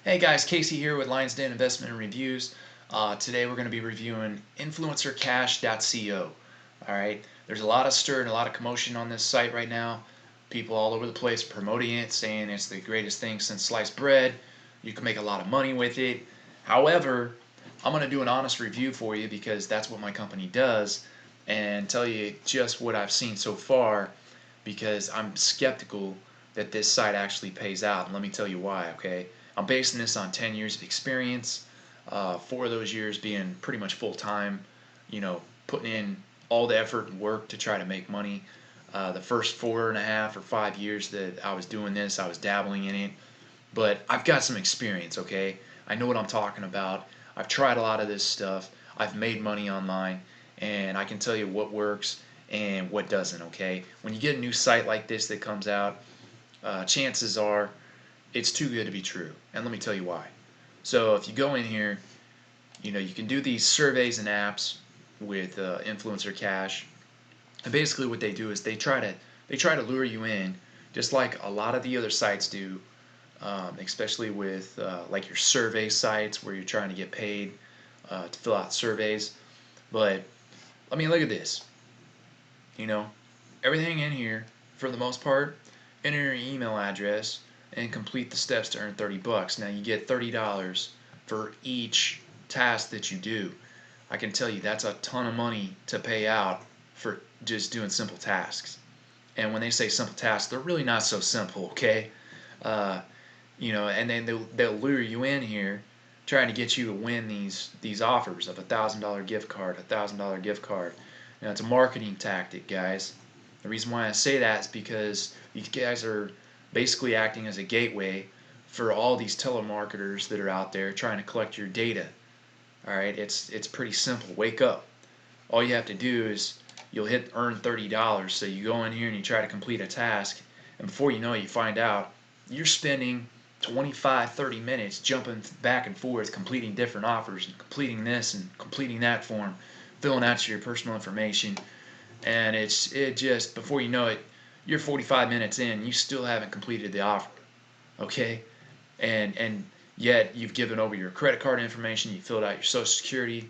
Hey guys, Casey here with Lions Den Investment and Reviews. Today we're going to be reviewing InfluencerCash.co. Alright, there's a lot of stir and a lot of commotion on this site right now. People all over the place promoting it, saying it's the greatest thing since sliced bread. You can make a lot of money with it. However, I'm going to do an honest review for you because that's what my company does and tell you just what I've seen so far because I'm skeptical that this site actually pays out. And let me tell you why, okay? I'm basing this on 10 years of experience, 4 of those years being pretty much full time, putting in all the effort and work to try to make money. The first 4.5 or 5 years that I was doing this, I was dabbling in it. But I've got some experience, okay? I know what I'm talking about. I've tried a lot of this stuff. I've made money online, and I can tell you what works and what doesn't, okay? When you get a new site like this that comes out, chances are it's too good to be true. And let me tell you why. So if you go in here, you can do these surveys and apps with Influencer Cash. And basically what they do is they try to lure you in, just like a lot of the other sites do, especially with like your survey sites where you're trying to get paid to fill out surveys. But I mean, look at this. You know, everything in here, for the most part, enter your email address and complete the steps to earn $30. Now you get $30 for each task that you do. I can tell you that's a ton of money to pay out for just doing simple tasks. And when they say simple tasks, they're really not so simple, okay? Uh, and then they'll lure you in here, trying to get you to win these offers of $1,000 gift card, $1,000 gift card. Now it's a marketing tactic, guys. The reason why I say that is because these guys are basically acting as a gateway for all these telemarketers that are out there trying to collect your data. All right, it's pretty simple. Wake up. All you have to do is you'll hit earn $30. So you go in here and you try to complete a task, and before you know it, you find out you're spending 25, 30 minutes jumping back and forth, completing different offers and completing this and completing that form, filling out your personal information, and it just before you know it, you're 45 minutes in, you still haven't completed the offer, okay? And yet you've given over your credit card information, you filled out your social security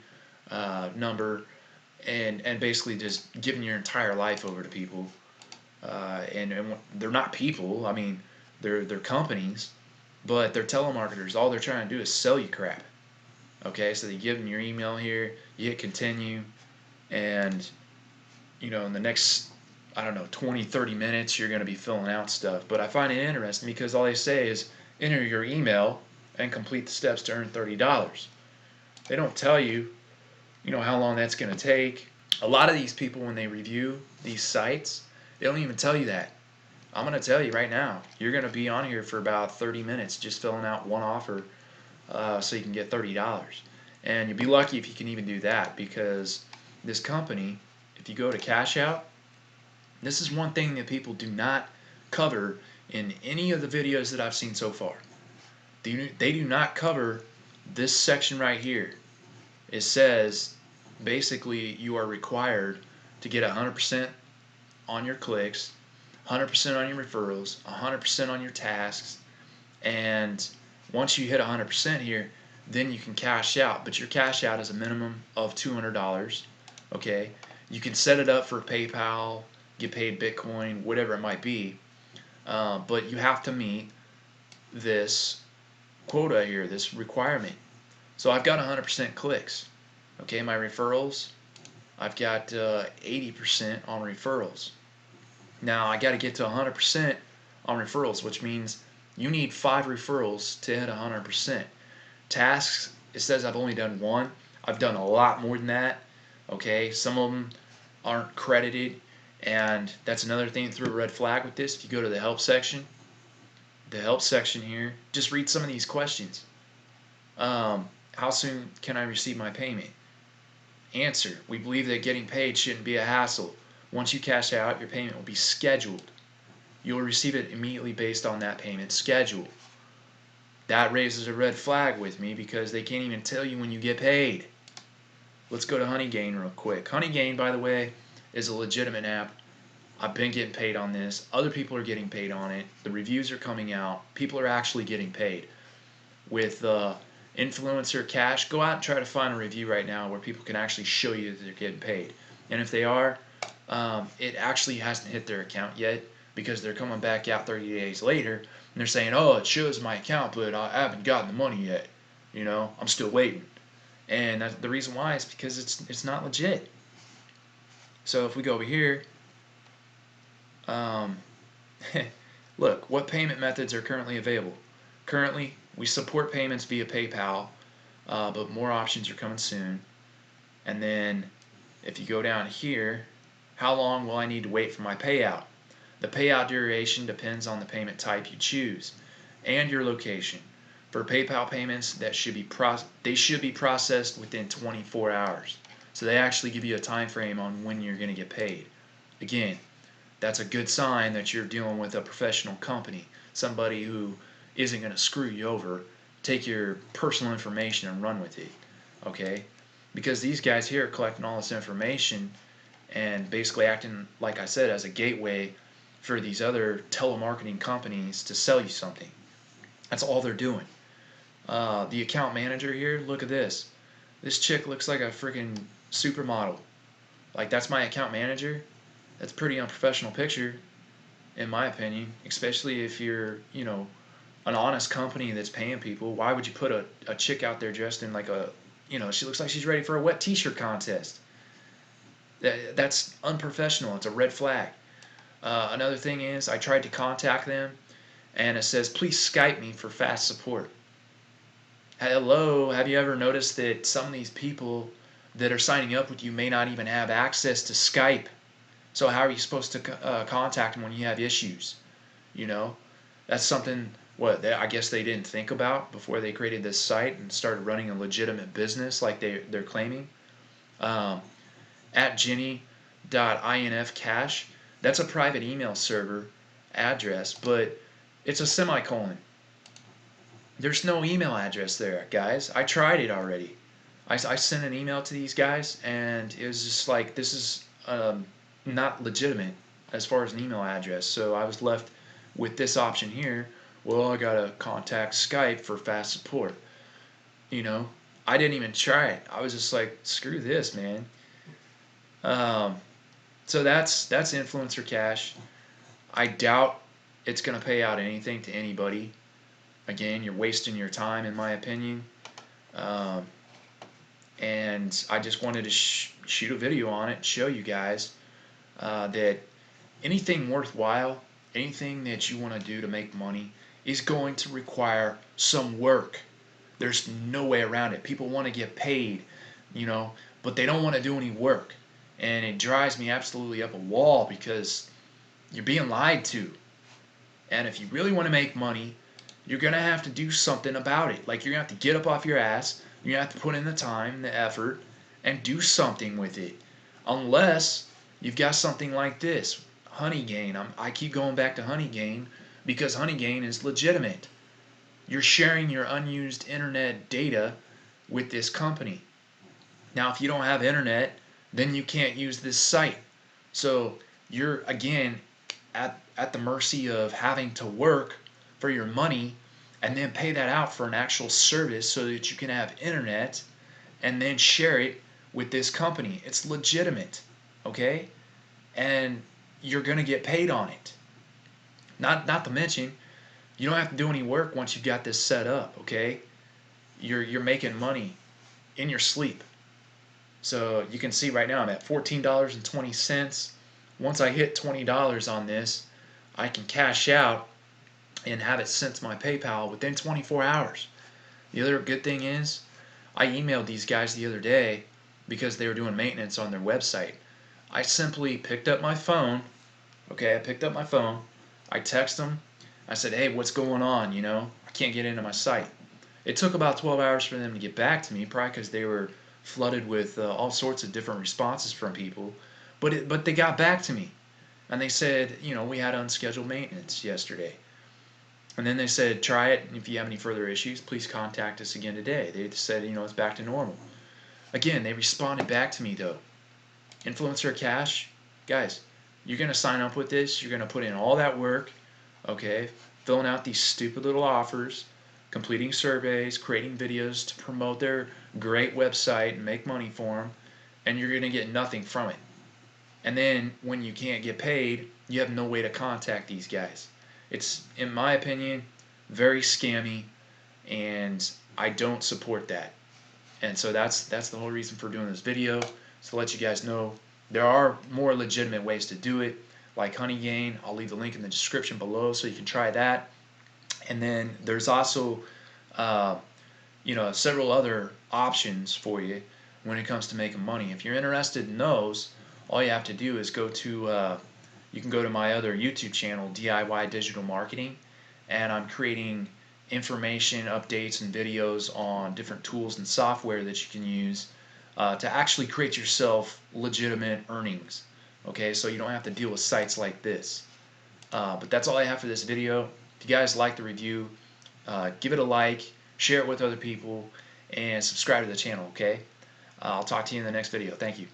number, and basically just giving your entire life over to people. And they're not people. I mean, they're companies, but they're telemarketers. All they're trying to do is sell you crap. Okay, so they give them your email here, you hit continue, and in the next, I don't know, 20, 30 minutes, you're going to be filling out stuff. But I find it interesting because all they say is enter your email and complete the steps to earn $30. They don't tell you, how long that's going to take. A lot of these people, when they review these sites, they don't even tell you that. I'm going to tell you right now, you're going to be on here for about 30 minutes just filling out one offer so you can get $30. And you'll be lucky if you can even do that because this company, if you go to Cash Out, this is one thing that people do not cover in any of the videos that I've seen so far. They do not cover this section right here. It says basically you are required to get 100% on your clicks, 100% on your referrals, 100% on your tasks, and once you hit 100% here, then you can cash out. But your cash out is a minimum of $200. Okay, you can set it up for PayPal, get paid Bitcoin, whatever it might be, but you have to meet this quota here, this requirement. So I've got 100% clicks. Okay, my referrals, I've got 80% on referrals. Now I got to get to 100% on referrals, which means you need 5 referrals to hit 100%. Tasks, it says I've only done 1. I've done a lot more than that. Okay, some of them aren't credited, and that's another thing that threw a red flag with this. If you go to the help section here, just read some of these questions. How soon can I receive my payment? Answer: we believe that getting paid shouldn't be a hassle. Once you cash out, your payment will be scheduled. You'll receive it immediately based on that payment schedule. That raises a red flag with me because they can't even tell you when you get paid. Let's go to Honeygain real quick. Honeygain, by the way, is a legitimate app. I've been getting paid on this. Other people are getting paid on it. The reviews are coming out. People are actually getting paid. with InfluencerCash, go out and try to find a review right now where people can actually show you that they're getting paid. And if they are, it actually hasn't hit their account yet, because they're coming back out 30 days later and they're saying, oh, it shows my account, but I haven't gotten the money yet. I'm still waiting. And the reason why is because it's not legit. So if we go over here, um, look, what payment methods are currently available? Currently, we support payments via PayPal, but more options are coming soon. And then if you go down here, how long will I need to wait for my payout? The payout duration depends on the payment type you choose and your location. For PayPal payments, they should be processed within 24 hours. So they actually give you a time frame on when you're going to get paid. Again, that's a good sign that you're dealing with a professional company, somebody who isn't going to screw you over, take your personal information and run with it. Okay? Because these guys here are collecting all this information and basically acting, like I said, as a gateway for these other telemarketing companies to sell you something. That's all they're doing. The account manager here, look at this. This chick looks like a freaking supermodel. Like, that's my account manager. That's a pretty unprofessional picture, in my opinion, especially if you're, an honest company that's paying people. Why would you put a chick out there dressed in like she looks like she's ready for a wet t-shirt contest? That's unprofessional. It's a red flag. Another thing is, I tried to contact them, and it says, please Skype me for fast support. Hello, have you ever noticed that some of these people that are signing up with you may not even have access to Skype? So how are you supposed to contact them when you have issues? You know, that's something I guess they didn't think about before they created this site and started running a legitimate business like they're claiming. At Jenny.infcash, that's a private email server address, but it's a semicolon. There's no email address there, guys. I tried it already. I sent an email to these guys, and it was just like, this is not legitimate as far as an email address. So I was left with this option here. Well, I gotta contact Skype for fast support. I didn't even try it. I was just like, screw this, man. So that's InfluencerCash. I doubt it's gonna pay out anything to anybody. Again, you're wasting your time, in my opinion. Um, and I just wanted to shoot a video on it, show you guys that anything worthwhile, anything that you want to do to make money, is going to require some work. There's no way around it. People want to get paid, but they don't want to do any work. And it drives me absolutely up a wall because you're being lied to. And if you really want to make money, you're going to have to do something about it. Like, you're going to have to get up off your ass, you're going to have to put in the time, the effort, and do something with it. Unless you've got something like this, Honeygain. I keep going back to Honeygain because Honeygain is legitimate. You're sharing your unused internet data with this company. Now, if you don't have internet, then you can't use this site. So you're, again, at the mercy of having to work for your money and then pay that out for an actual service so that you can have internet and then share it with this company. It's legitimate, okay? And you're going to get paid on it. Not to mention, you don't have to do any work once you've got this set up, okay? You're making money in your sleep. So you can see right now I'm at $14.20. Once I hit $20 on this, I can cash out and have it sent to my PayPal within 24 hours. The other good thing is, I emailed these guys the other day because they were doing maintenance on their website. I simply picked up my phone. Okay, I picked up my phone. I texted them. I said, hey, what's going on? I can't get into my site. It took about 12 hours for them to get back to me, probably because they were flooded with all sorts of different responses from people. But they got back to me. And they said, we had unscheduled maintenance yesterday. And then they said, try it, and if you have any further issues, please contact us again today. They said, it's back to normal. Again, they responded back to me, though. InfluencerCash, guys, you're going to sign up with this. You're going to put in all that work, okay, filling out these stupid little offers, completing surveys, creating videos to promote their great website and make money for them, and you're going to get nothing from it. And then when you can't get paid, you have no way to contact these guys. It's, in my opinion, very scammy, and I don't support that. And so that's the whole reason for doing this video, is to let you guys know there are more legitimate ways to do it, like Honey Gain. I'll leave the link in the description below so you can try that. And then there's also several other options for you when it comes to making money. If you're interested in those, all you have to do is you can go to my other YouTube channel, DIY Digital Marketing, and I'm creating information, updates, and videos on different tools and software that you can use to actually create yourself legitimate earnings. Okay, so you don't have to deal with sites like this. But that's all I have for this video. If you guys like the review, give it a like, share it with other people, and subscribe to the channel, okay? I'll talk to you in the next video. Thank you.